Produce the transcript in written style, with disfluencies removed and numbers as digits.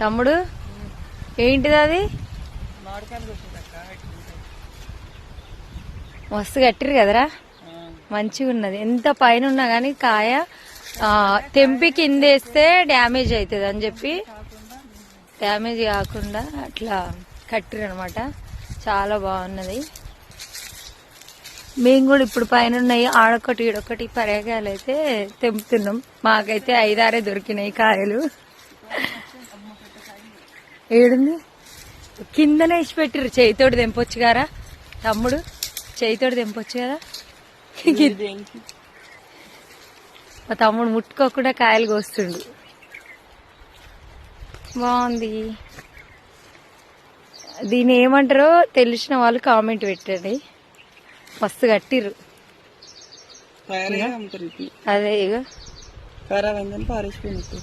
తమ్ముడు ఏంటిది అది? మస్తు కట్టిరు కదరా, మంచిగా ఉన్నది. ఎంత పైన ఉన్నా గానీ కాయ తెంపి కిందేస్తే డ్యామేజ్ అవుతుంది అని చెప్పి డ్యామేజ్ కాకుండా అట్లా కట్టిరు అనమాట. చాలా బాగున్నది. మేము కూడా ఇప్పుడు పైన ఉన్నాయి ఆడొకటి ఈడొకటి పరేగాయలు అయితే తెంపుతున్నాం. మాకైతే 5-6 దొరికినాయి కాయలు. ఏడుంది కిందనే ఇచ్చి పెట్టిరు. చేయితోటి తెంపొచ్చు గారా తమ్ముడు, చేయితోటి తెంపొచ్చు కదా. మా తమ్ముడు ముట్టుకోకుండా కాయలు కోస్తుండు. బాగుంది. దీన్ని ఏమంటారో తెలిసిన వాళ్ళు కామెంట్ పెట్టండి. మస్తు కట్టిర్రు. అదే ఇక ఖరాబ్ అయిందని పారేసిపోయినట్టు.